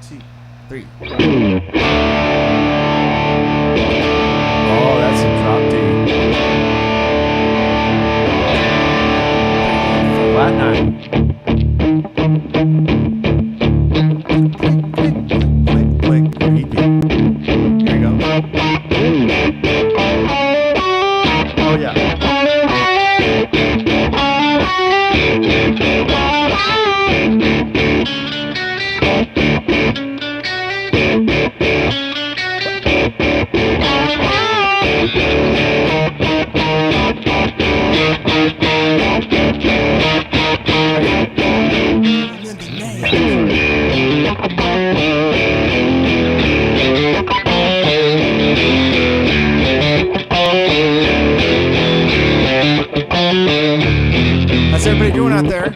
2, 3. Oh, that's a drop D. Flat 9. Click. Repeat. Here you go. Oh, yeah. How's everybody doing out there?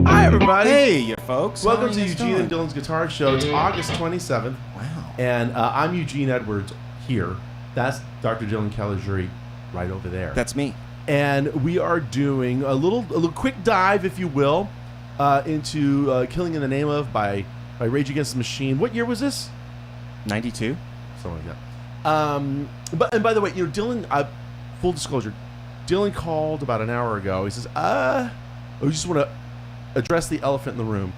Hi, everybody. Hey, you folks. Welcome How to you Eugene doing? and Dylan's Guitar Show. It's August 27th. Wow. And I'm Eugene Edwards here. That's Dr. Dylan Kellerjury right over there. That's me. And we are doing a little quick dive, if you will, into Killing in the Name of by Rage Against the Machine. What year was this? 92. Something like that. By the way, Dylan, full disclosure, Dylan called about an hour ago. He says, I just want to address the elephant in the room.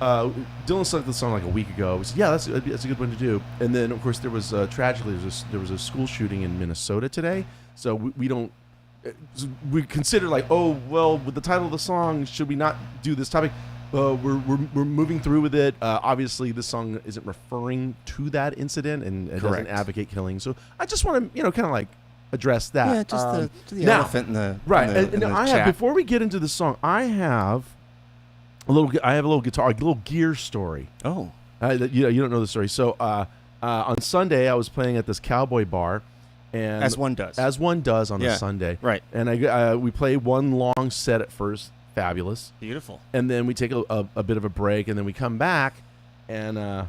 Dylan selected the song like a week ago. We said, yeah, that's a good one to do. And then, of course, there was tragically there was a school shooting in Minnesota today. So we consider like, oh well, with the title of the song, should we not do this topic? We're moving through with it. Obviously, this song isn't referring to that incident and it doesn't advocate killing. So I just want to kind of like address that. Yeah, just the elephant in the right. In the, and in the I chat. have, before we get into the song, I have a little guitar, a little gear story. Oh. You don't know the story. So on Sunday, I was playing at this cowboy bar, and As one does. On a Sunday, Right. And we play one long set at first, fabulous, Beautiful. and then we take a bit of a break, and then we come back, and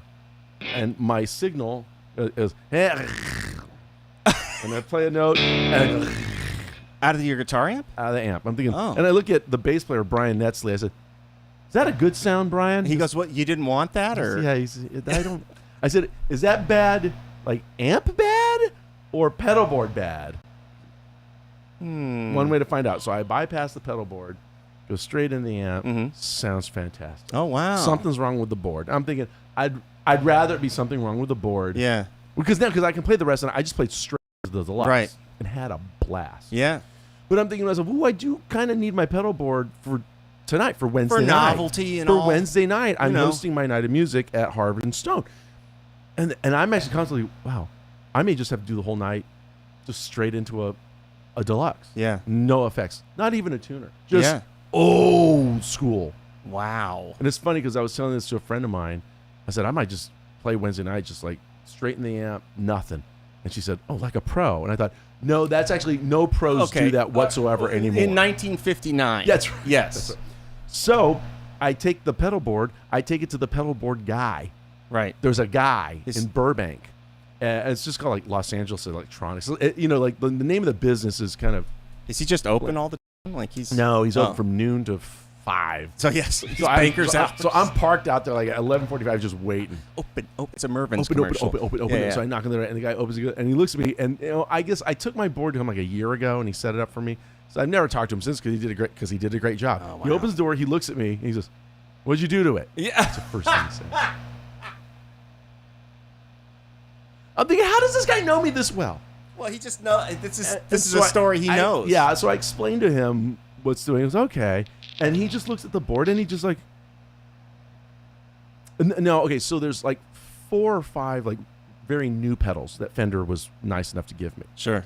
my signal is, and I play a note and Out of your guitar amp? out of the amp. I'm thinking, Oh. and I look at the bass player Brian Netzley. I said, "Is that a good sound, Brian?" He goes, "What? You didn't want that, or?" Yeah, I don't. I said, "Is that bad? Like amp bad or pedal board bad?" One way to find out. So I bypass the pedal board, go straight in the amp. Mhm. Sounds fantastic. Oh wow. Something's wrong with the board. I'm thinking I'd rather it be something wrong with the board. Yeah. Because I can play the rest, and I just played straight as the deluxe. Right. And had a blast. Yeah. But I'm thinking to myself, ooh, I do kind of need my pedal board for tonight, for Wednesday For night. novelty and for all. Wednesday night. I'm You know. hosting my night of music at Harvard and Stone. And I'm actually constantly, wow, I may just have to do the whole night just straight into a deluxe. Yeah. No effects. Not even a tuner. Just Yeah. old school. Wow. And it's funny because I was telling this to a friend of mine. I said, I might just play Wednesday night, just like straight in the amp, nothing. And she said, oh, like a pro. And I thought, no, that's actually, no pros do that whatsoever anymore. In 1959. That's right. Yes. That's right. So I take the pedal board, I take it to the pedal board guy. Right. There's a guy in Burbank. It's just called like Los Angeles Electronics. Like the name of the business is kind of. Is he just open all the time? Like he's. No, he's open from noon to 5. So yes, he's So bankers I'm, out. so I'm parked out there like at 11:45 just waiting. Open. It's a Mervin's Open. commercial. Yeah, Yeah. So I knock on the door and the guy opens it and he looks at me and I guess I took my board to him like a year ago and he set it up for me. So I've never talked to him since because he did a great job. Oh, wow. He opens the door, he looks at me, and he says, "What'd you do to it?" Yeah. That's the first thing he said. I'm thinking, how does this guy know me this well? Well, he just know this is So a story he knows. Yeah, so I explained to him what's doing. He was okay, and he just looks at the board and he just like, no, okay. So there's like 4 or 5 like very new pedals that Fender was nice enough to give me. Sure.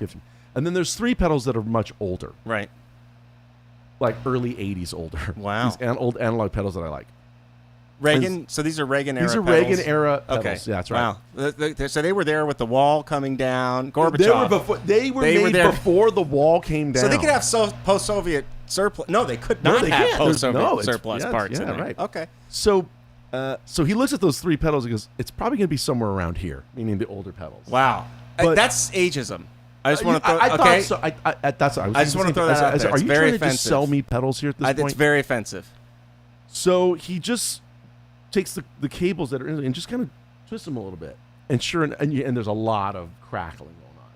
And then there's 3 pedals that are much older, Right. like early '80s older. Wow. These old analog pedals that I like. Reagan. So these are Reagan era. These are pedals. Reagan era pedals. Okay. Yeah, that's right. Wow. So they were there with the wall coming down. Gorbachev. They were made there before the wall came down. So they could have post-Soviet surplus. No, they could not they have can't. post-Soviet It's- surplus yeah, parts. yeah, in there. right. Okay. So he looks at those 3 pedals and goes, "It's probably going to be somewhere around here," meaning the older pedals. Wow. But- That's ageism. I just want to throw. I okay. thought so. That's what I just want to throw that out there. Are It's you very trying to just offensive. sell me pedals here at this point? It's very offensive. So he just takes the cables that are in and just kind of twists them a little bit. And and there's a lot of crackling going on.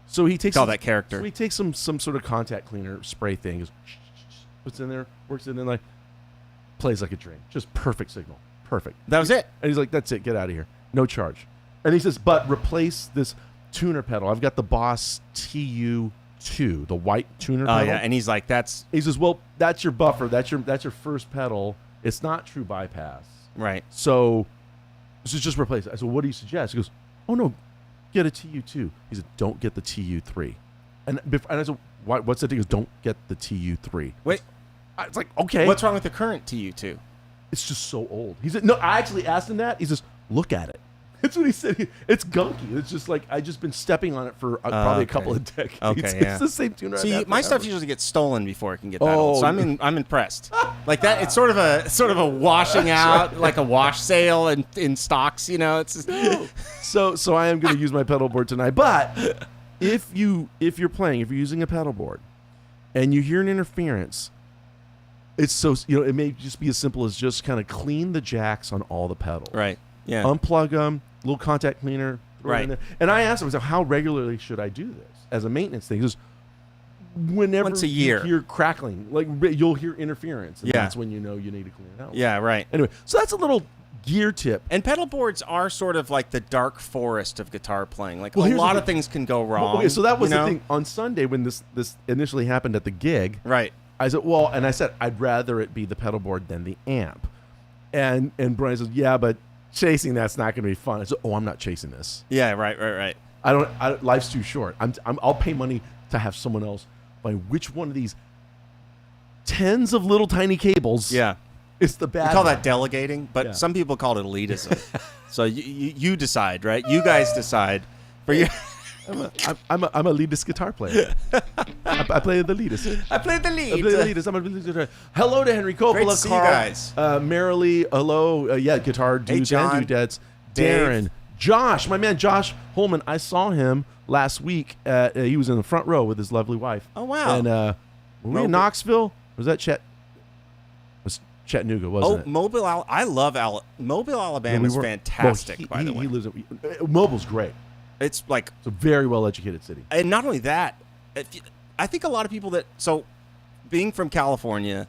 So he takes all that character. So he takes some sort of contact cleaner spray thing, goes, puts it in there, works it in, like plays like a dream. Just perfect signal. Perfect. That was it. And he's like, that's it, get out of here. No charge. And he says, but replace this tuner pedal. I've got the Boss TU2, the white tuner pedal. Oh yeah, and he's like, he says, well, that's your buffer. That's your first pedal. It's not true bypass. Right. So just replace it. I said, what do you suggest? He goes, oh no, get a TU2. He said, don't get the TU3. And I said, what's that? He goes, don't get the TU3. Wait. It's like, okay. What's wrong with the current TU2? It's just so old. He said, no, I actually asked him that. He says, look at it. That's what he said. It's gunky. It's just like, I just been stepping on it for probably a couple of decades. Okay, It's the same tuner. See, my stuff usually gets stolen before it can get that Oh. old. So I'm impressed. Like that, it's sort of a washing out, like a wash sale in stocks. You know, it's just, So I am going to use my pedal board tonight. But if you're using a pedal board and you hear an interference, it's so, it may just be as simple as just kind of clean the jacks on all the pedals. right. Yeah. Unplug them, little contact cleaner. Throw it in there. And I asked him, I said, how regularly should I do this as a maintenance thing? He goes, whenever once a year. you hear crackling, like you'll hear interference. And Yeah. that's when you know you need to clean it out. Yeah, right. Anyway, so that's a little gear tip. And pedal boards are sort of like the dark forest of guitar playing. Like Well, a here's lot the of things can go wrong. Okay, so that was you know? the thing. On Sunday when this initially happened at the gig, Right. I said, I said, I'd rather it be the pedal board than the amp. And Brian says, yeah, but chasing that's not going to be fun. I said, I'm not chasing this. Yeah, right. Life's too short. I'll pay money to have someone else find which one of these tens of little tiny cables. Yeah. It's the bad. We call one. that delegating, but Yeah. some people call it elitism. So you decide, right? You guys decide for your. I'm a leadist guitar player. I play the leadist. I played the lead. I play the leadist. I'm a leadist guitar. Hello to Henry Coppola. Great to see you Carl, guys. Merrily, hello. Guitar dudes John. and dudettes. Dave. Darren. Josh, my man Josh Holman. I saw him last week. He was in the front row with his lovely wife. Oh, wow. And were we in Knoxville? Was that Chattanooga, wasn't it? Mobile. I love Mobile, Alabama is fantastic. By the way, he lives Mobile's great. it's like, It's a very well-educated city. and not only that, I think a lot of people being from California,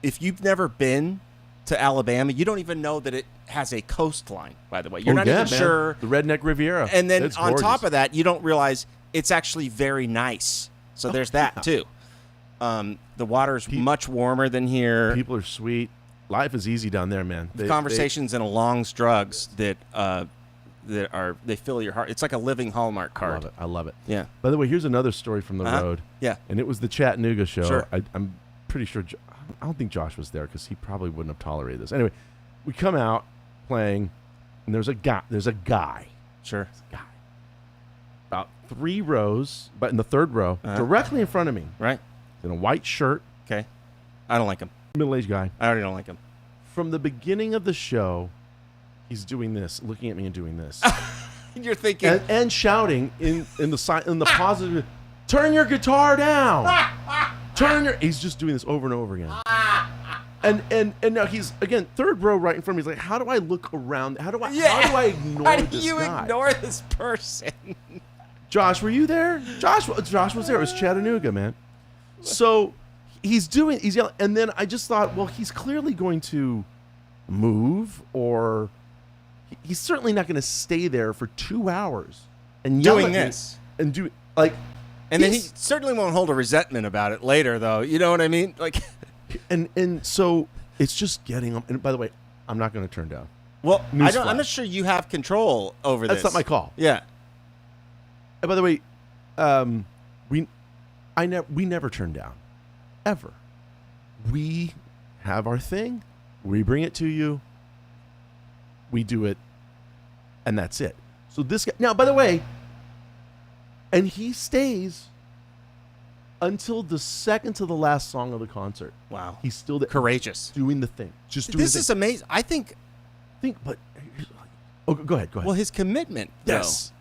if you've never been to Alabama, you don't even know that it has a coastline. By the way, you're not even sure. The Redneck Riviera. And then It's on gorgeous. top of that, you don't realize it's actually very nice. So there's that too. The water's much warmer than here. People are sweet. Life is easy down there, man. Conversations in Along's Drugs that they fill your heart. It's like a living Hallmark card. I love it. Yeah. By the way, here's another story from the road. Yeah. And it was the Chattanooga show. Sure. I'm pretty sure. I don't think Josh was there because he probably wouldn't have tolerated this. Anyway, we come out playing, and there's a guy. Sure. About 3 rows, but in the 3rd row, directly in front of me, Right. in a white shirt, Okay. I don't like him. middle-aged guy. I already don't like him. From the beginning of the show, he's doing this, looking at me and doing this, You're thinking. and shouting in the positive, turn your guitar down. He's just doing this over and over again. And now he's again 3rd row right in front of me. He's like, how do I look around? How do I ignore How do this you guy? ignore this person? Josh, were you there? Josh was there. It was Chattanooga, man. So he's yelling, and then I just thought, well, he's clearly going to move, or he's certainly not going to stay there for 2 hours and yell Doing at me this. and do like. And then he certainly won't hold a resentment about it later, though. You know what I mean? Like, and so it's just getting him. And by the way, I'm not going to turn down. well, I'm Newsflash. not sure you have control over this. That's not my call. Yeah. And by the way, we never turn down, ever. We have our thing. We bring it to you. We do it, and that's it. So this guy now, by the way, and he stays until the second to the last song of the concert. Wow. He's still there, Courageous. doing the thing, just doing This the is thing. amazing. I think, But go ahead. well, his commitment. Yes.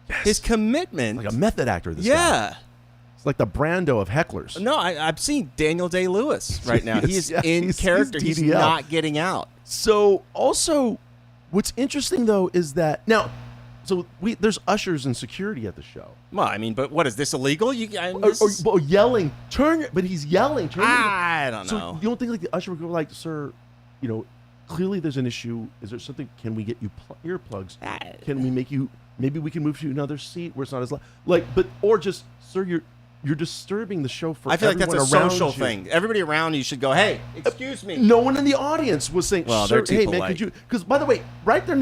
Though. His commitment. Like a method actor. This guy. Yeah. It's like the Brando of hecklers. No, I'm seeing Daniel Day-Lewis right now. He is in character. He's DDL. not getting out. So also, what's interesting though is that now, there's ushers and security at the show. Well, I mean, but what is this illegal? Or yelling, but he's yelling. I don't know. So you don't think like the usher would go like, sir, clearly there's an issue. Is there something? Can we get you earplugs? Can we make you? Maybe we can move to another seat where it's not as loud. Or just, sir, you're disturbing the show for everyone around you. I feel like that's a social thing. Everybody around you should go, hey, excuse me. No one in the audience was saying, well, sir, hey, man, could you? Because, by the way, right there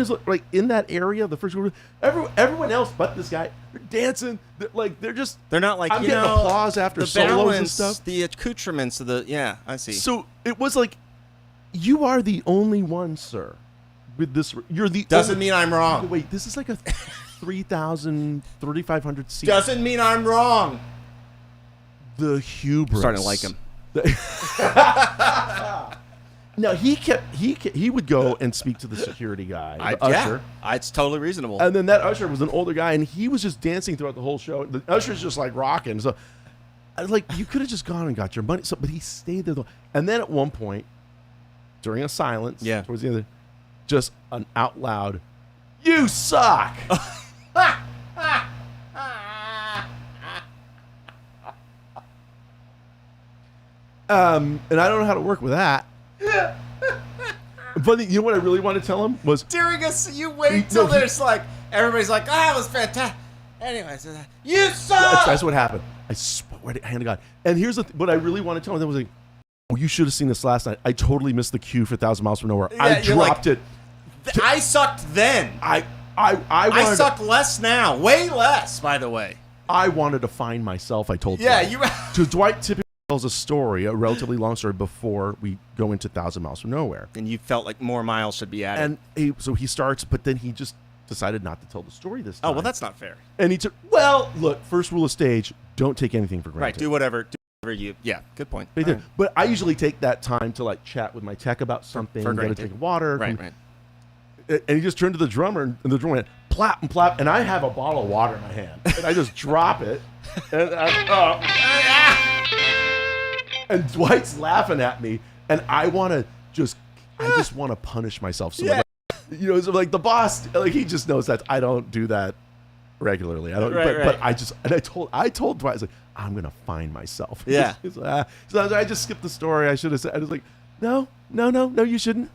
in that area, the first group, everyone else but this guy, they're dancing. They're not like, I'm getting applause after solos and stuff. The accoutrements of I see. So it was like, you are the only one, sir, with this. You're the Doesn't mean I'm wrong. Wait, this is like a 3,500 seat. Doesn't mean I'm wrong. The hubris. I'm starting to like him. Now he would go and speak to the security guy, the usher. It's totally reasonable. And then that usher was an older guy, and he was just dancing throughout the whole show. The usher's just like rocking. So I was like, you could have just gone and got your money. But he stayed there. And then at one point, during a silence, towards the end, just an out loud, "You suck." And I don't know how to work with that. But you know what I really want to tell him was during you wait till there's everybody's like, it was fantastic. Anyways, you suck. That's what happened. I swear to hand to God. And here's what I really want to tell him. Was like, you should have seen this last night. I totally missed the cue for 1,000 Miles from Nowhere. I dropped it. I sucked then. I suck less now. Way less, by the way. I wanted to find myself. I told Dwight. So Dwight typically tells a relatively long story before we go into 1,000 Miles from Nowhere. And you felt like more miles should be added. And so he starts, but then he just decided not to tell the story this time. Oh, well, that's not fair. And he took, look, first rule of stage, don't take anything for granted. Right, do whatever you, good point. Right. But I usually take that time to chat with my tech about something, get a drink of water. Right. And he just turned to the drummer, and the drummer went, plap and plap, and I have a bottle of water in my hand. And I just drop it, and and Dwight's laughing at me, and I just want to punish myself. So so like the boss, he just knows that I don't do that regularly. I don't. But I told Dwight, I was like, I'm gonna find myself. Yeah. So I just skipped the story. I should have said. I was like, no, you shouldn't.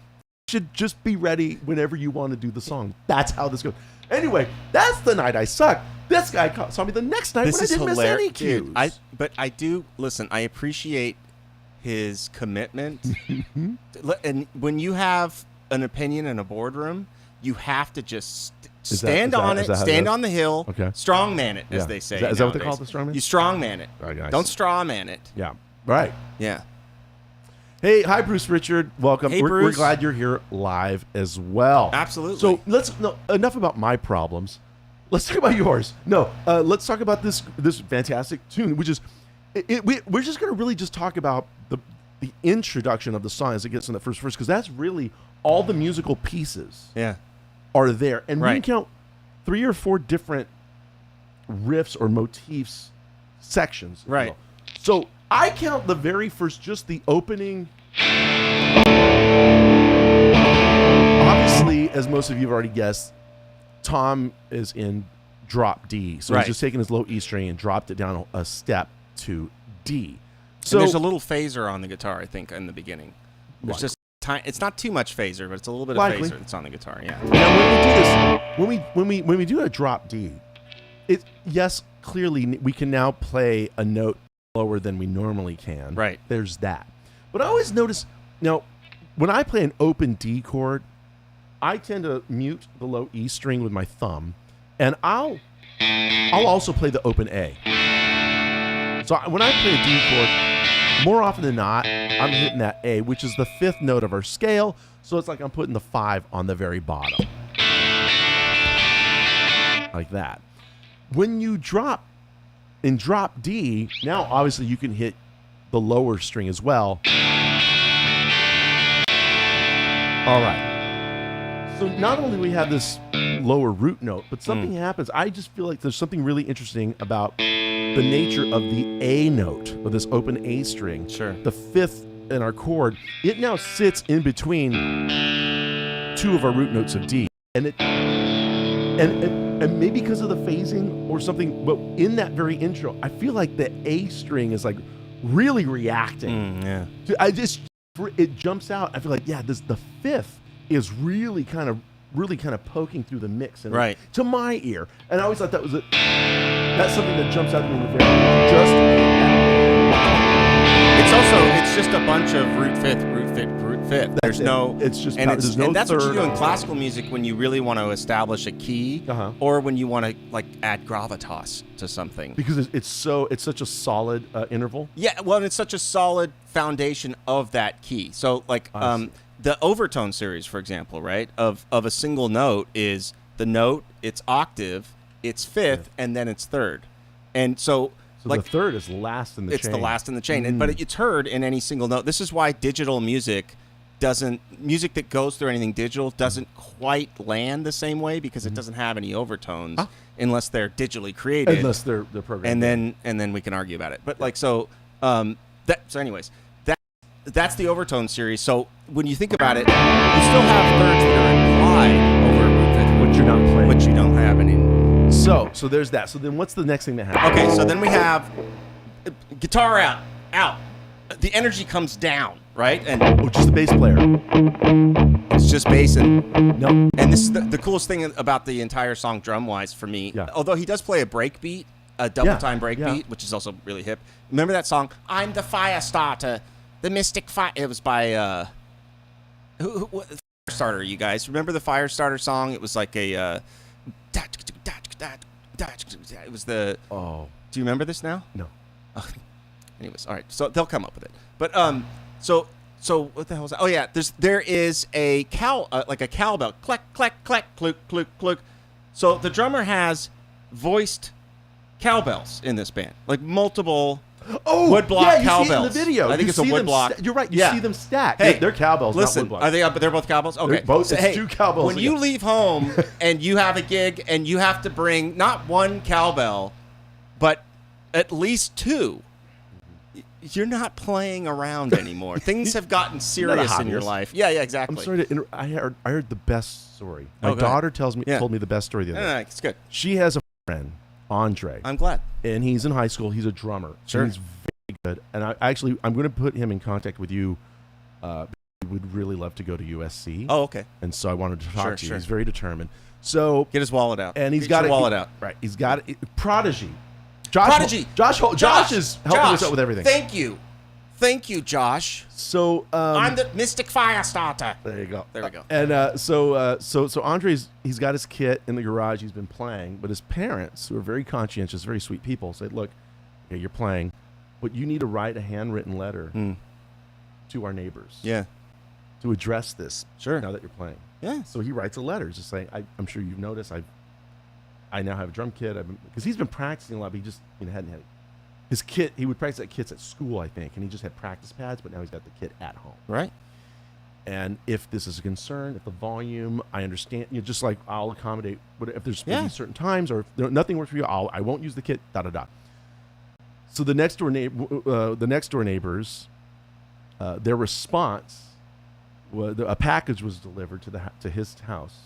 You should just be ready whenever you want to do the song. That's how this goes. Anyway, that's the night I sucked. This guy saw me the next night when I didn't miss any cues. But I do listen. I appreciate his commitment, and when you have an opinion in a boardroom, you have to just stand on it, stand on the hill, strongman it, as they say. Is that what they call it, the strongman? You strongman it. Okay, don't strawman it. Yeah. Right. Yeah. Hey, hi, Bruce Richard. Welcome. Hey, we're glad you're here live as well. Absolutely. So enough about my problems. Let's talk about yours. No, let's talk about this fantastic tune, which is we're just going to really just talk about the introduction of the song as it gets in the first verse, because that's really all the musical pieces are there. And we can count 3 or 4 different riffs or motifs sections. Right. So I count the very first, just the opening. Obviously, as most of you have already guessed, Tom is in drop D. So he's just taken his low E string and dropped it down a step to D. So and there's a little phaser on the guitar, I think, in the beginning. There's just it's not too much phaser, but it's a little bit of phaser that's on the guitar. Yeah. Now when we do a drop D, clearly we can now play a note lower than we normally can. Right. There's that. But I always notice now when I play an open D chord, I tend to mute the low E string with my thumb, and I'll also play the open A. So when I play a D chord, more often than not, I'm hitting that A, which is the 5th note of our scale. So it's like I'm putting the 5 on the very bottom. Like that. When you drop D, now obviously you can hit the lower string as well. All right. So not only do we have this lower root note, but something happens. I just feel like there's something really interesting about the nature of the A note, of this open A string, Sure. the fifth in our chord, it now sits in between two of our root notes of D. And and maybe because of the phasing or something, but in that very intro, I feel like the A string is like really reacting. Yeah. It jumps out. I feel like, the fifth is really kind of poking through the mix and Right. to my ear. And I always thought that's something that jumps out to me in the very It's just a bunch of root fifth. There's no. It's just and there's no and that's third. what you do in classical music when you really want to establish a key, or when you want to like add gravitas to something. Because it's such a solid interval. Yeah, well, and it's such a solid foundation of that key. So like the overtone series, for example, right, of a single note is the note, its octave, its fifth, and then its third, and so. Like the third is last in the chain. It's the last in the chain, but it's heard in any single note. This is why digital music that goes through anything digital doesn't quite land the same way, because it doesn't have any overtones unless they're digitally created. Unless they're programmed. And then we can argue about it. But anyways, that's the overtone series. So when you think about it, you still have thirds that are implied over root fifth, which you're not playing, which you don't have any. So there's that. So then what's the next thing that happens? Okay, so then we have guitar out. The energy comes down, right? And just the bass player. It's just bass and no. And this is the coolest thing about the entire song drum-wise for me. Yeah. Although he does play a break beat, a double-time break beat, which is also really hip. Remember that song, I'm the Fire Starter, the Mystic Fire? It was by, what Firestarter, you guys. Remember the Firestarter song? It was like a... It was the. Oh. Do you remember this now? No. Anyways, all right. So they'll come up with it. But so what the hell is that? Oh yeah, there is a like a cowbell, clack clack clack, kluk kluk kluk. So the drummer has voiced cowbells in this band, like multiple. Woodblock cowbells. See it in the video. I think it's a woodblock. You're right. You see them stacked. Hey, they're cowbells. Listen, not are they? But they're both cowbells. Okay, both. So, it's two cowbells. When you leave home and you have a gig and you have to bring not one cowbell, but at least two, you're not playing around anymore. Things have gotten serious in your life. Yeah, exactly. I'm sorry to I heard the best story. My daughter told me the best story the other day. No, it's good. She has a friend, Andre. I'm glad. And he's in high school. He's a drummer. Sure. He's very good. And I'm going to put him in contact with you. He would really love to go to USC. Oh, okay. And so I wanted to talk to you. Sure. He's very determined. So get his wallet out. And he's got his wallet out. Right. He's got it. Prodigy. Josh is helping us out with everything. Thank you, Josh. So I'm the Mystic Fire Starter. There you go. There we go. And so Andre's he's got his kit in the garage. He's been playing, but his parents, who are very conscientious, very sweet people, said, "Look, yeah, you're playing, but you need to write a handwritten letter to our neighbors. Yeah, to address this. Sure. Now that you're playing. Yeah. So he writes a letter, just saying, I'm sure you've noticed I now have a drum kit. Because he's been practicing a lot, but he just hadn't had his kit. He would practice at kits at school, I think, and he just had practice pads, but now he's got the kit at home. Right. And if this is a concern, if the volume, I understand, just like I'll accommodate. But if there's maybe certain times, or if nothing works for you, I won't use the kit. So the next door neighbors, their response was a package was delivered to his house.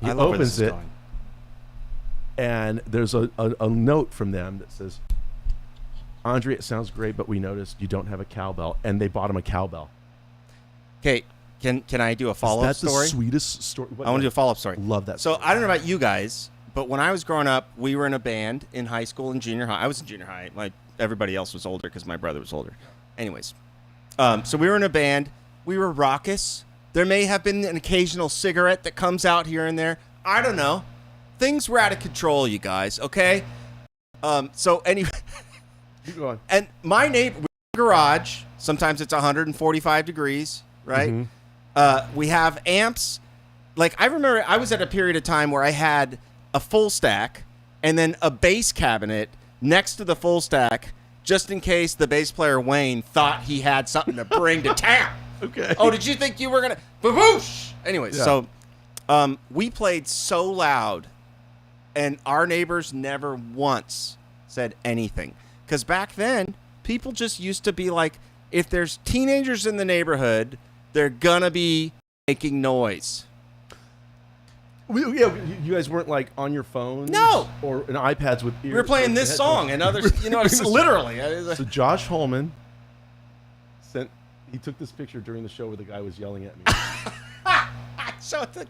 He opens it, and there's a note from them that says, "Andre, it sounds great, but we noticed you don't have a cowbell," and they bought him a cowbell. Okay, can I do a follow-up story? That's the sweetest story. I want to do a follow-up story. Love that story. So I don't know about you guys, but when I was growing up, we were in a band in high school and junior high. I was in junior high. Everybody else was older because my brother was older. Anyways, so we were in a band. We were raucous. There may have been an occasional cigarette that comes out here and there. I don't know. Things were out of control, you guys, okay? So anyway... Keep going. And my neighbor, garage, sometimes it's 145 degrees, right? Mm-hmm. We have amps. Like, I remember I was at a period of time where I had a full stack and then a bass cabinet next to the full stack just in case the bass player Wayne thought he had something to bring to town. Okay. Oh, did you think you were going to... Baboosh! Anyway, so we played so loud and our neighbors never once said anything. Because back then, people just used to be like, if there's teenagers in the neighborhood, they're gonna be making noise. You guys weren't like on your phones, No, or in iPads with ears. We were playing this song and others. You know, it's literally. So Josh Holman he took this picture during the show where the guy was yelling at me. Show it to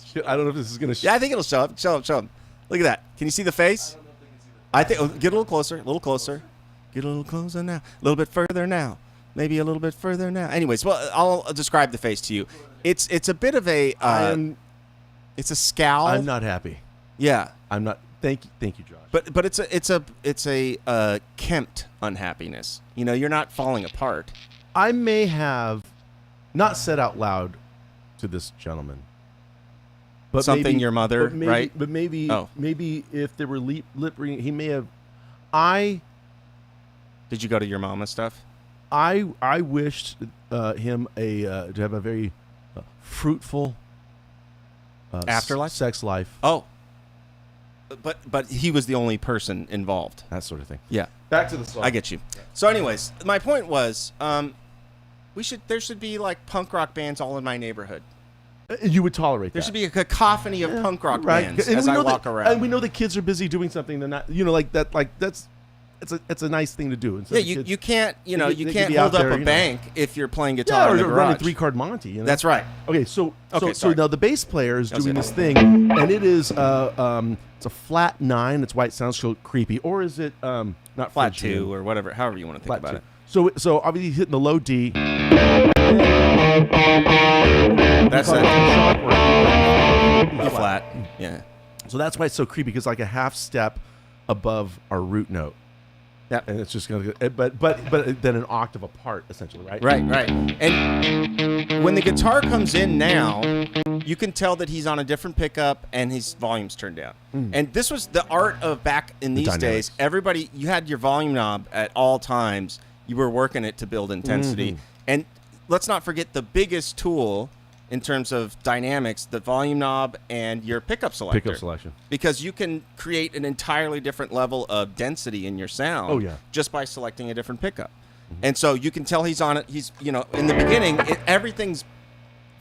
Shit, I don't know if this is gonna. Yeah, I think it'll show up. Show him. Look at that. Can you see the face? I don't know if they can see the face. I think. Get a little closer. A little closer. Get a little closer now. A little bit further now. Maybe a little bit further now. Anyways, well, I'll describe the face to you. It's a bit of a. It's a scowl. I'm not happy. Yeah. I'm not. Thank you, Josh. But it's a kempt unhappiness. You know, you're not falling apart. I may have not said out loud to this gentleman, but something maybe, your mother, but maybe, right? But maybe if there were lip reading, he may have. Did you go to your mom and stuff? I wished him to have a very fruitful afterlife, sex life. Oh, but he was the only person involved. That sort of thing. Yeah. Back to the song. I get you. So, anyways, my point was, there should be like punk rock bands all in my neighborhood. You would tolerate There that. should be a cacophony of punk rock bands and as I walk that, around. And we know the kids are busy doing something. They're not, like that. Like that's, it's a nice thing to do. And so yeah, you can't, you they can't be hold out up there, a bank if you're playing guitar in the or running garage. 3-card Monty. That's right. Okay, so sorry. now the bass player is doing this thing, and it is it's a flat 9. That's why it sounds so creepy. Or is it not flat 2 or whatever, however you want to think about it. So obviously he's hitting the low D. That's it. E flat. Yeah. So that's why it's so creepy, because like a half step above our root note. Yeah. And it's just gonna but then an octave apart, essentially, right? Right. And when the guitar comes in now, you can tell that he's on a different pickup and his volume's turned down. And this was the art of back in these days. Everybody, you had your volume knob at all times. You were working it to build intensity. And let's not forget the biggest tool in terms of dynamics, the volume knob and your pickup selector. Pickup selection. Because you can create an entirely different level of density in your sound just by selecting a different pickup. And so you can tell he's on it. He's, in the beginning, everything's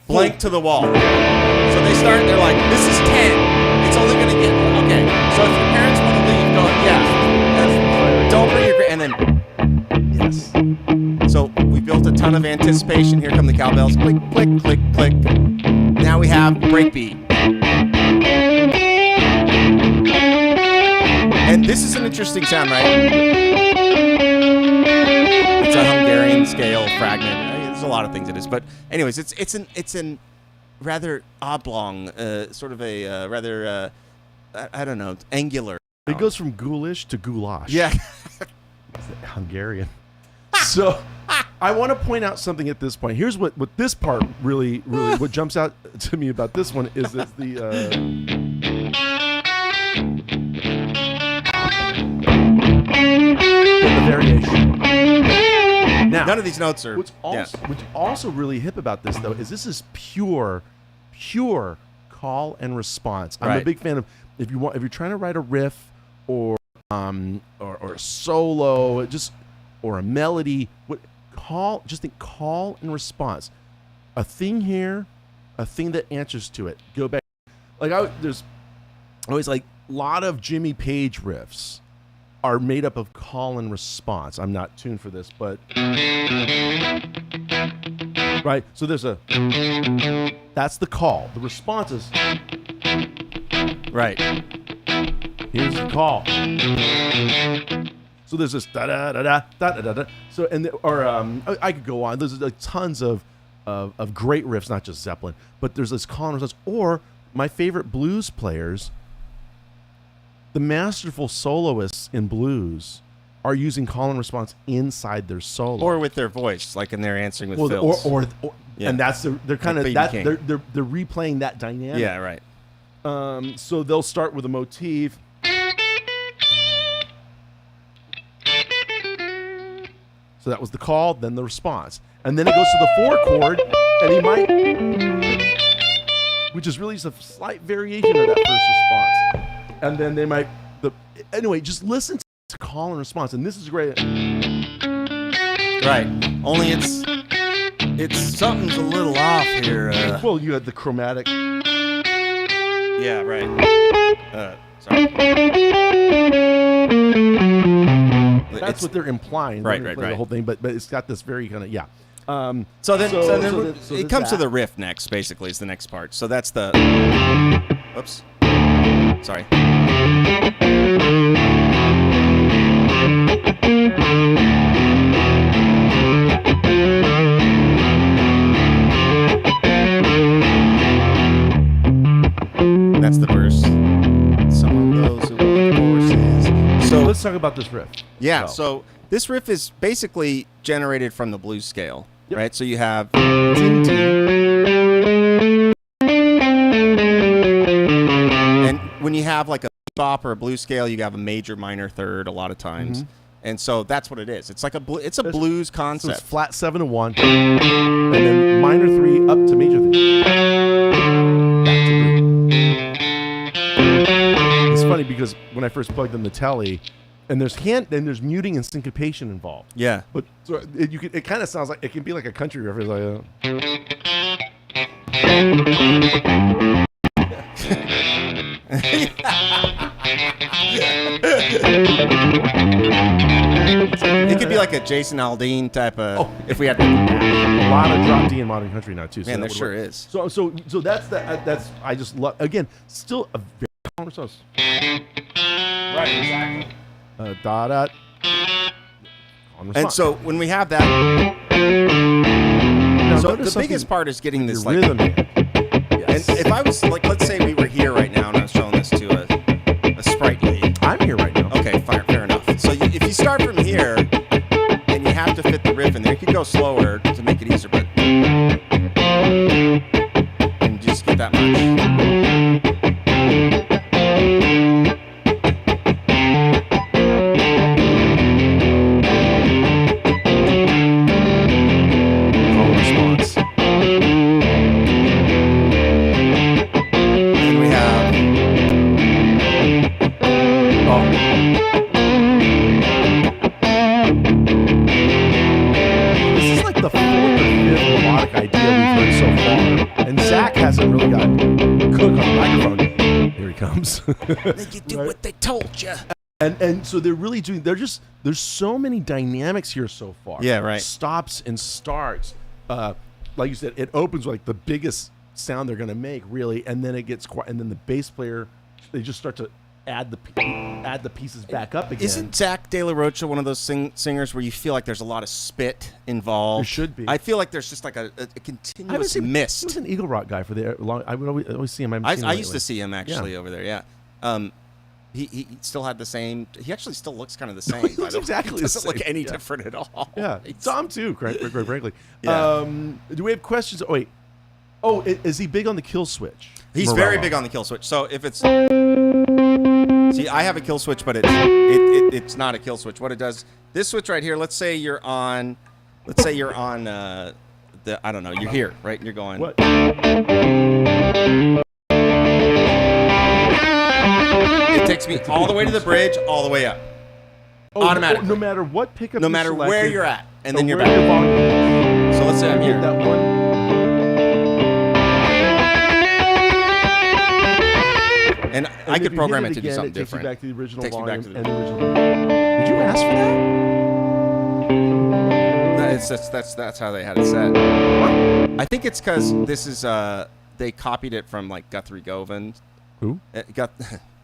blank to the wall. So they start, they're like, this is 10. It's only going to get, okay. So if your parents want to leave, go, don't bring your, and then, yes. So we built a ton of anticipation. Here come the cowbells. Click, click, click, click. Now we have breakbeat. And this is an interesting sound, right? It's a Hungarian scale fragment. There's a lot of things it is, but anyways, it's an rather oblong, sort of a rather I don't know, angular. It goes from ghoulish to goulash. Yeah. Hungarian. So I want to point out something at this point. Here's what this part really what jumps out to me about this one is that the variation. Now, none of these notes are. What's also really hip about this though is this is pure call and response. I'm a big fan of if you're trying to write a riff or a solo, or a melody, just think call and response. A thing here, a thing that answers to it. Go back. There's always like a lot of Jimmy Page riffs are made up of call and response. I'm not tuned for this, but right. So there's that's the call. The response is right. Here's the call. So there's this da da da da da da da. So I could go on. There's like tons of great riffs, not just Zeppelin, but there's this call and response. Or my favorite blues players, the masterful soloists in blues, are using call and response inside their solo, or with their voice, like in their answering with fills. And that's they're kind of that they're replaying that dynamic. Yeah, right. So they'll start with a motif. So that was the call, then the response. And then it goes to the 4 chord, and he might, which is really just a slight variation of that first response. And then they might, anyway, just listen to It's a call and response, and this is great. Right. Only it's something's a little off here. Well, you had the chromatic. Yeah, right. Sorry. That's what they're implying. Right. The whole thing, but it's got this very kind of So then it comes to the riff next. Basically, is the next part. So that's the. Oops. Sorry. That's the verse. Some of those who want horses. So let's talk about this riff. Yeah. So this riff is basically generated from the blues scale, right? So you have. And when you have like a bop or a blues scale, you have a major, minor, third a lot of times. And so that's what it is. It's like a blues concept. So it's flat 7 to 1, and then minor 3 up to major 3. Back to blue. It's funny because when I first plugged in the telly, and there's muting and syncopation involved. Yeah. But so it kind of sounds like it can be like a country riff. It's like it could be like a Jason Aldean type of. Oh. If we had a lot of drop D in modern country now too. So man, there sure is. So that's I just love, again, still a very common sauce. Right. Exactly. Dot. And so when we have that, so the biggest part is getting this like rhythm. Yes. And if I was like, let's say we were here right now and I was showing this to a sprite lead. I'm here right now. Okay, fair enough. So if you start from here and you have to fit the riff in there, you could go slower to make it easier, but and just get that much. You do what they told you. And so they're really doing. There's so many dynamics here so far. Yeah, right. Stops and starts. Like you said, it opens with like the biggest sound they're gonna make, really, and then it gets quiet, and then the bass player, they just start to add the pieces back up again. Isn't Zach De La Rocha one of those singers where you feel like there's a lot of spit involved? There should be. I feel like there's just like a continuous mist. He was an Eagle Rock guy for the long. I would always see him. I used to see him actually over there. Yeah. He still had the same. He actually still looks kind of the same. He looks exactly the same. Doesn't look any different at all. Yeah, Tom too. Quite frankly. Yeah. Do we have questions? Oh wait. Oh, is he big on the kill switch? He's very big on the kill switch. So if it's see, I have a kill switch, but it's not a kill switch. What it does, this switch right here. Let's say you're on the I don't know. You're here, right? And you're going. What? It takes me all the way to the bridge, all the way up. Automatically. No matter what pickup. No matter selected, where you're at, and then you're back. So let's say I'm here. That one. And I could program it to do something different. different. Takes you back to the original Takes me volume back to the and the original. Did you ask for that? That's how they had it set. I think it's because this is they copied it from like Guthrie Govan. Who?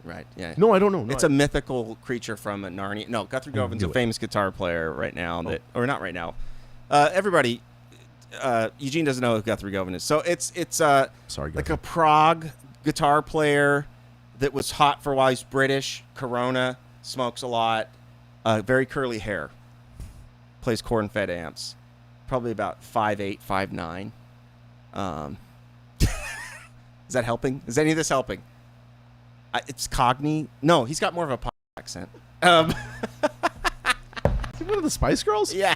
Right. Yeah. No, I don't know. It's a mythical creature from Narnia. No, Guthrie Govan's a famous guitar player right now. Or not right now. Everybody. Eugene doesn't know who Guthrie Govan is. So it's sorry, like a Prague guitar player that was hot for a while. He's British, Corona, smokes a lot, very curly hair, plays corn-fed amps, probably about 5'8", 5'9". Is that helping? Is any of this helping? It's Cogni. No, he's got more of a pop accent. Is he one of the Spice Girls? Yeah.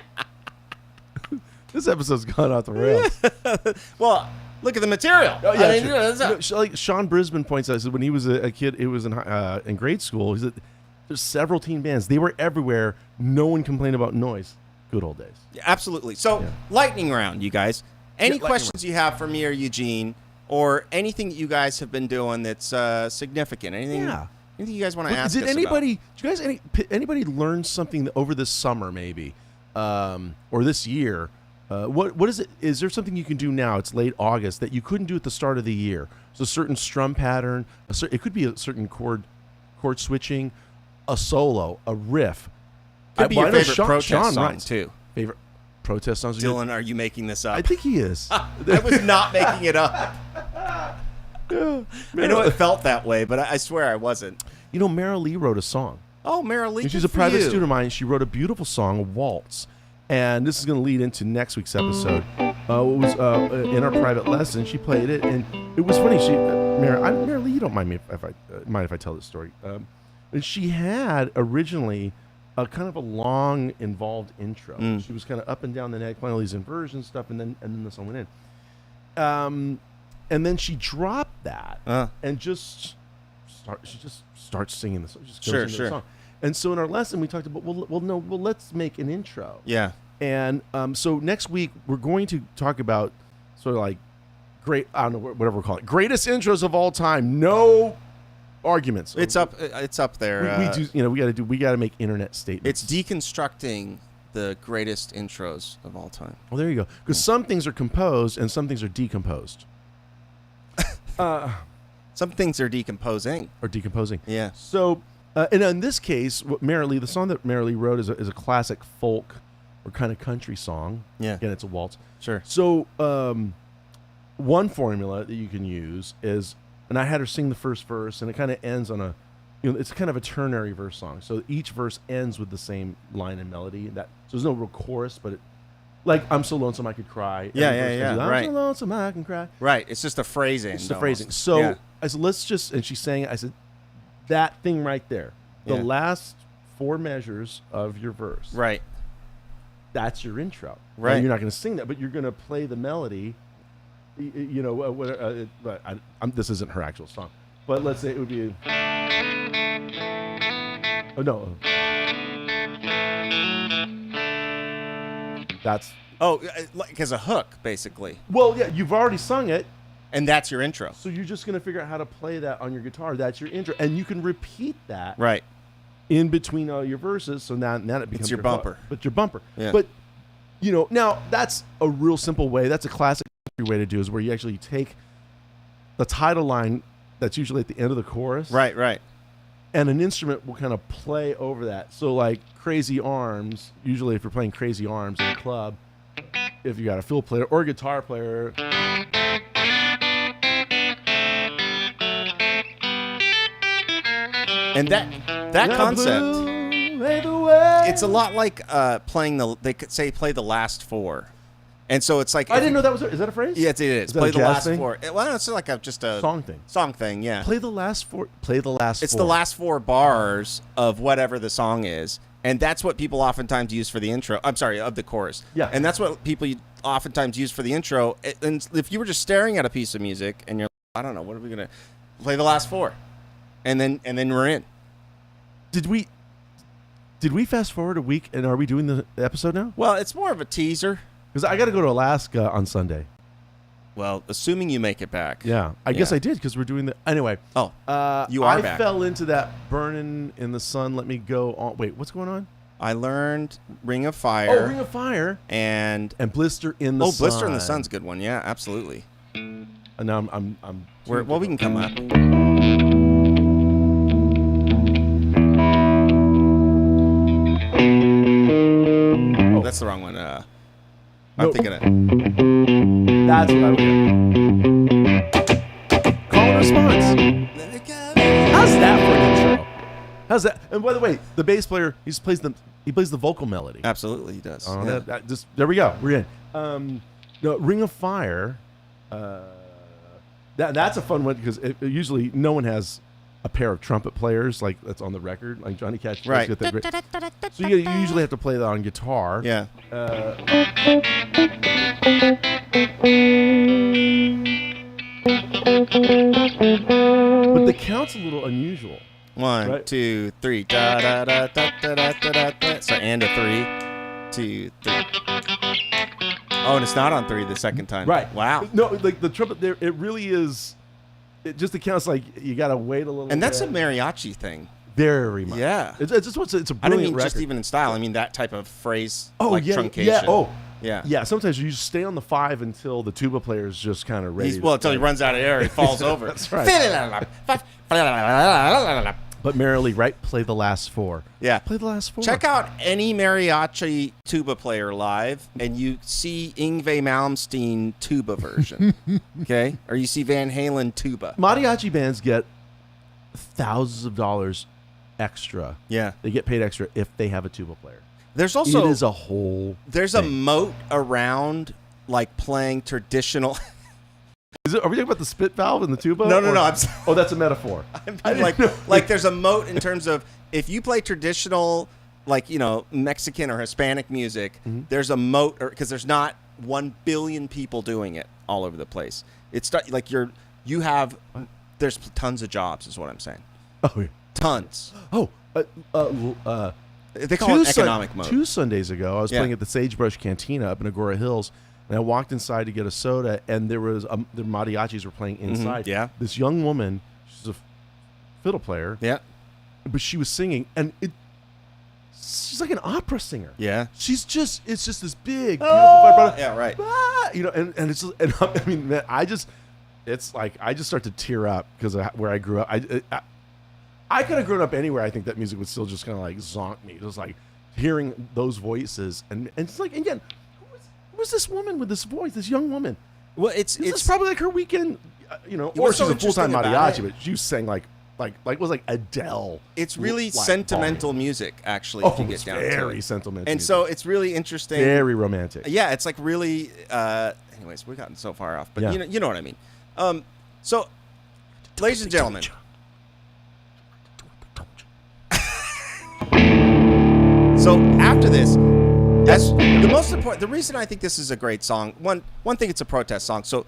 This episode's gone off the rails. Well, look at the material. Oh, yeah, I mean, like Sean Brisbane points out, said when he was a kid, it was in grade school. He said There's several teen bands. They were everywhere. No one complained about noise. Good old days. Yeah, absolutely. So, lightning round, you guys. Any questions you have for me or Eugene, or anything that you guys have been doing that's significant? Anything you guys want to ask us about? Did you guys anybody learn something over this summer maybe, or this year? What is it? Is there something you can do now? It's late August that you couldn't do at the start of the year. So a certain strum pattern. It could be a certain chord switching, a solo, a riff. Could be your favorite protest songs too. Favorite protest songs. Dylan, are you making this up? I think he is. I was not making it up. Yeah. I know it felt that way, but I swear I wasn't. You know, Meryl Lee wrote a song. Oh, Meryl Lee. And she's a private student of mine. She wrote a beautiful song, a waltz. And this is going to lead into next week's episode. It was in our private lesson. She played it, and it was funny. Meryl Lee, you don't mind me if I tell this story. And she had originally a kind of a long, involved intro. She was kind of up and down the neck, playing all these inversion stuff, and then the song went in. And then she dropped that and she just starts singing the song. Just goes into the song. And so in our lesson we talked about let's make an intro. Yeah. And so next week we're going to talk about sort of like whatever we'll call it, greatest intros of all time. No arguments. It's up there. We got to make internet statements. It's deconstructing the greatest intros of all time. Well, there you go. Because some things are composed and some things are decomposed. Some things are decomposing. Yeah. So, and in this case, the song that Meryl Lee wrote is a classic folk or kind of country song. Yeah. Again, it's a waltz. Sure. So, one formula that you can use is, and I had her sing the first verse, and it kind of ends on it's kind of a ternary verse song. So each verse ends with the same line and melody. So there's no real chorus, but like, I'm so lonesome I could cry. Yeah. I'm so lonesome I can cry. Right. It's just a phrasing. So I said, let's just, and she sang it. I said, that thing right there, the last 4 measures of your verse. Right. That's your intro. Right. And you're not going to sing that, but you're going to play the melody. This isn't her actual song, but let's say it would be. Oh no. That's like as a hook, basically. Well, yeah, you've already sung it, and that's your intro. So you're just gonna figure out how to play that on your guitar. That's your intro, and you can repeat that right in between all your verses. So now it becomes your bumper. But your bumper. Yeah. But now that's a real simple way. That's a classic way to do is where you actually take the title line that's usually at the end of the chorus. Right. And an instrument will kind of play over that. So like Crazy Arms, usually if you're playing Crazy Arms in a club, if you got a fiddle player or a guitar player. And that concept, it's a lot like playing they could say play the last 4. And so it's like I didn't know that was. Is that a phrase? Yes, it is. Play the last 4. Well, it's like just a song thing. Yeah. Play the last 4. Play the last. It's 4. the last 4 bars of whatever the song is, and that's what people oftentimes use for the intro. I'm sorry, of the chorus. Yeah. And that's what people oftentimes use for the intro. And if you were just staring at a piece of music and you're, I don't know, what are we gonna play the last 4, and then we're in. Did we fast forward a week and are we doing the episode now? Well, it's more of a teaser. Because I got to go to Alaska on Sunday. Well, assuming you make it back. Yeah. I guess I did because we're doing the... Anyway. Oh, you are back. I fell into that burning in the sun, let me go on... Wait, what's going on? I learned Ring of Fire. Oh, Ring of Fire. And Blister in the Sun. Oh, Blister in the Sun's a good one. Yeah, absolutely. And now I'm we can come up. Oh, that's the wrong one. I'm thinking it. That's what I would do. Call and response. How's that for an intro? How's that? And by the way, the bass player, he plays the vocal melody. Absolutely, he does. There we go. We're in. Ring of Fire. That's a fun one because usually no one has a pair of trumpet players like that's on the record, like Johnny Cash. Right. So you usually have to play that on guitar. Yeah. But the count's a little unusual. 1, Right. 2, 3. Da da da da da da da da. So and a 3, 2, 3. Oh, and it's not on 3 the second time. Right. Wow. No, like the trumpet there, it really is. It just accounts like you got to wait a little. And that's a bit. mariachi thing. Very much. Yeah. It's just it's a I brilliant don't mean record. just even in style. I mean that type of phrase, Oh like yeah, truncation. yeah. Oh yeah. yeah. Sometimes you just stay on the 5 until the tuba player is just kind of ready. Well, until he runs out of air, he falls over. That's right. Yeah. But merrily, right? Play the last 4. Play the last 4. Check out any mariachi tuba player live, and you see Yngwie Malmsteen tuba version, okay? Or you see Van Halen tuba. Mariachi bands get thousands of dollars extra. Yeah. They get paid extra if they have a tuba player. There's also it is a whole. There's thing. a moat around like playing traditional. Are we talking about the spit valve in the tuba? No. Oh, that's a metaphor. I mean, like there's a moat in terms of if you play traditional, like Mexican or Hispanic music, there's a moat because there's not 1 billion people doing it all over the place. It's like there's tons of jobs, is what I'm saying. Oh, yeah. Tons. Oh, They call it economic moat. 2 Sundays ago, I was Yeah. playing at the Sagebrush Cantina up in Agora Hills, and I walked inside to get a soda, and there was the mariachis were playing inside. yeah. This young woman, she's a fiddle player, Yeah. but she was singing, and she's like an opera singer. Yeah. It's just this big, beautiful vibrato. Yeah, right. And it's just, and I mean, man, I just start to tear up because where I grew up. I could have grown up anywhere. I think that music would still just kind of like zonk me. It was like hearing those voices, and it's like, again, who is this woman with this voice? This young woman. Well, it's probably like her weekend, or What's she's so a full-time interesting about mariachi, it- but she sang like was like Adele. It's really like sentimental balling. music, actually. Oh, if you get it's down to very it. sentimental. And music. so it's really interesting. Very romantic. Yeah, it's like really. Anyways, we've gotten so far off, but Yeah. you know what I mean. So, ladies and gentlemen, so after this, as the most important, the reason I think this is a great song. One thing, it's a protest song. So,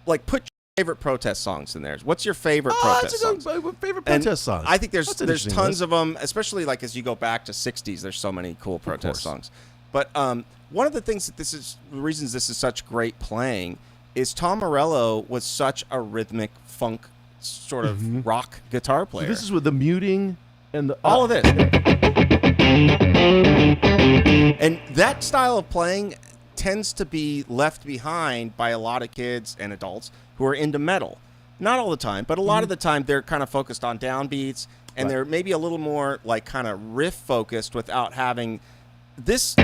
like, put your favorite protest songs in there. What's your favorite protest songs? My favorite And protest song. I think there's That's an tons interesting list. of them, especially like as you go back to '60s. There's so many cool protest songs. But one of the things that the reasons this is such great playing is Tom Morello was such a rhythmic funk sort of rock guitar player. So this is with the muting and the all of it. And that style of playing tends to be left behind by a lot of kids and adults who are into metal. Not all the time, but a lot of the time they're kind of focused on downbeats, and they're maybe a little more like kind of riff focused without having. This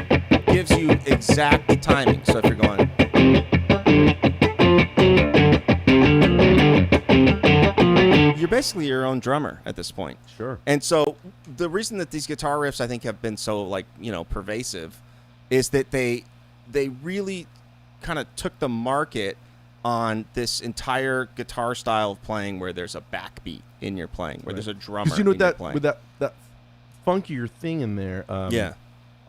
gives you exact timing. So if you're going. You're basically your own drummer at this point. Sure. And so the reason that these guitar riffs I think have been so pervasive is that they really kind of took the market on this entire guitar style of playing where there's a backbeat in your playing, where there's a drummer. Because in your playing. with that funkier thing in there. Yeah.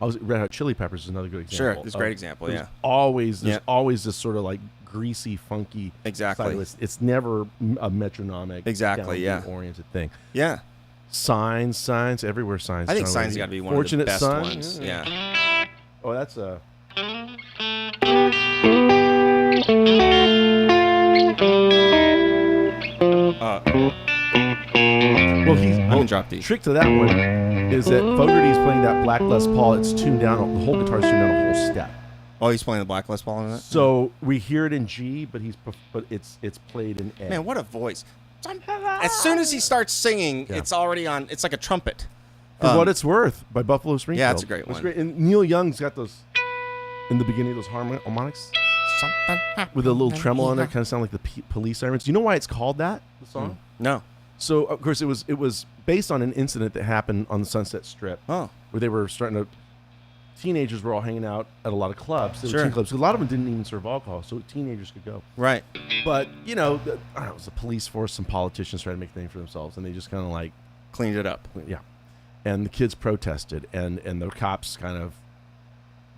Red Hot Chili Peppers is another good example. Sure, it's a great example. There's Yeah. always Yeah. this sort of like greasy, funky. Exactly. style. It's never a metronomic, Exactly, yeah. oriented thing. Yeah. Signs everywhere. Signs. I think John Signs Lennon. got to be one Fortunate of the best Son, ones. Yeah. Oh, that's a. Well, I'm gonna drop these. Trick to that one is that Fogerty's playing that Black Les Paul. It's tuned down. The whole guitar's tuned down a whole step. Oh, he's playing the Black Les Paul in it? So we hear it in G, but it's played in A. Man, what a voice. As soon as he starts singing, it's already on. It's like a trumpet. For What It's Worth by Buffalo Springfield. Yeah, it's a great It's one. great. And Neil Young's got those in the beginning, those harmonics with a little tremolo on there, kind of sound like the police sirens. Do you know why it's called that? The song. No. So of course it was based on an incident that happened on the Sunset Strip. Oh. Where they were starting to. Teenagers were all hanging out at a lot of clubs. There were Sure. teen clubs. A lot of them didn't even serve alcohol, so teenagers could go. Right. But I don't know, it was a police force. Some politicians tried to make a name for themselves, and they just kind of like, Cleaned it up. yeah. And the kids protested, and the cops kind of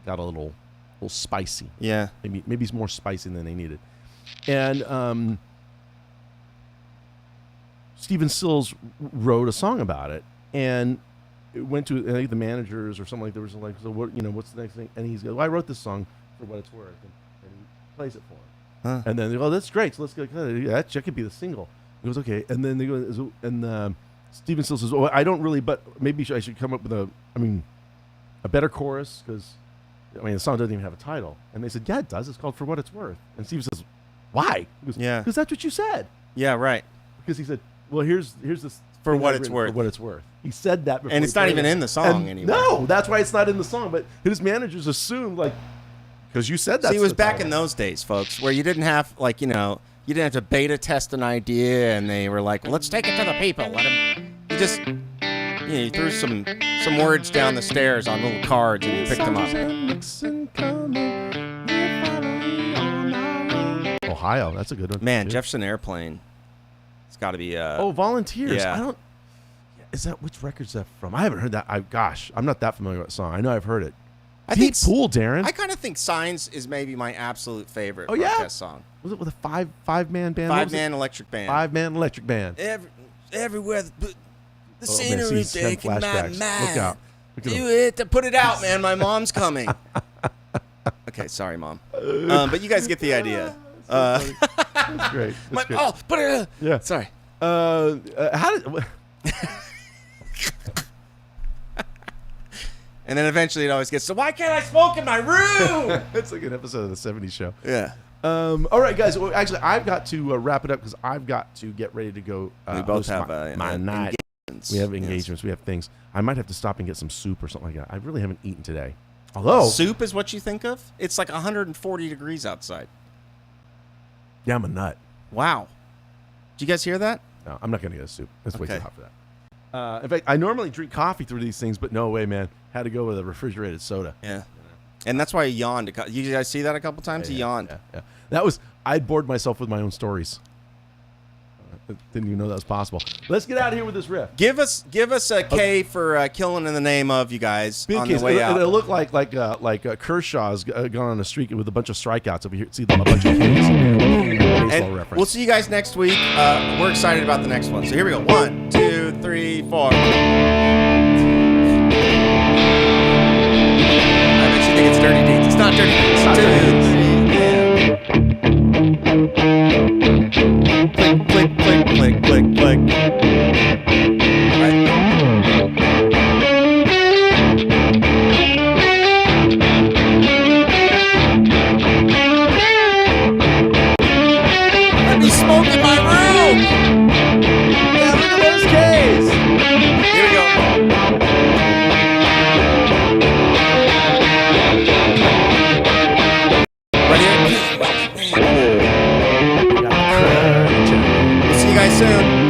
got a little spicy. Yeah. Maybe it's more spicy than they needed. And Stephen Stills wrote a song about it, and it went to I think the managers or something like there was like, so what, what's the next thing? And he's goes, well, I wrote this song for what it's worth, and he plays it for him. Huh. And then they go, oh, that's great. So let's go. That could be the single. He goes, okay. And then they go, and Stephen Stills says, oh, I don't really, but maybe I should come up with a better chorus because, the song doesn't even have a title. And they said, yeah, it does. It's called For What It's Worth. And Stephen says, why? He goes, yeah, because that's what you said. Yeah, right. Because he said, well, here's this For What It's Worth. For What It's Worth. He said that before. And it's not even in the song anymore. No, that's why it's not in the song. But his managers assumed, because you said that. See, it was back in those days, folks, where you didn't have, you didn't have to beta test an idea, and they were like, well, let's take it to the people. Let them. You just, you threw some words down the stairs on little cards, and you picked them up. Ohio, that's a good one. Man, Jefferson Airplane. It's got to be. Volunteers. Yeah. Is that which record's that from? I haven't heard that. I'm not that familiar with the song. I know I've heard it. I Deep Pool, Darren. I kind of think Signs is maybe my absolute favorite Oh, yeah? protest song. Was it with a five-man band? Five-man electric band. Five-man electric band. Everywhere the Oh, scenery man, see, taking my flashbacks. mind. Look out. Look at Do him. it. Put it out, man. My mom's coming. Okay, sorry, Mom. But you guys get the idea. That's great. That's great. Oh, put it. Yeah. Sorry. How did? And then eventually it always gets, so why can't I smoke in my room? It's like an episode of the '70s show. Yeah. All right, guys. Well, actually, I've got to wrap it up because I've got to get ready to go. We both host have my night. engagements. We have engagements. Yes. We have things. I might have to stop and get some soup or something like that. I really haven't eaten today. Although soup is what you think of? It's like 140 degrees outside. Yeah, I'm a nut. Wow. Did you guys hear that? No, I'm not going to get a soup. It's way Okay. too hot for that. In fact, I normally drink coffee through these things, but no way, man. Had to go with a refrigerated soda. Yeah. And that's why he yawned. You guys see that a couple times? He yawned. Yeah. That was, I bored myself with my own stories. Didn't even know that was possible. Let's get out of here with this riff. Give us a K for killing in the name of, you guys, on the way out. It'll look like Kershaw's gone on a streak with a bunch of strikeouts over here. See a bunch of Ks. Baseball reference. We'll see you guys next week. We're excited about the next one. So here we go. 1, 2, 3, 4. I bet you think it's Dirty Deeds. It's not Dirty Deeds. It's not Dirty Deeds. 2, 3, yeah. Click, click, click, click, click. Right. Let me smoke in my room. Yeah, look at those Ks. Here we go. Ready? We'll see you guys soon.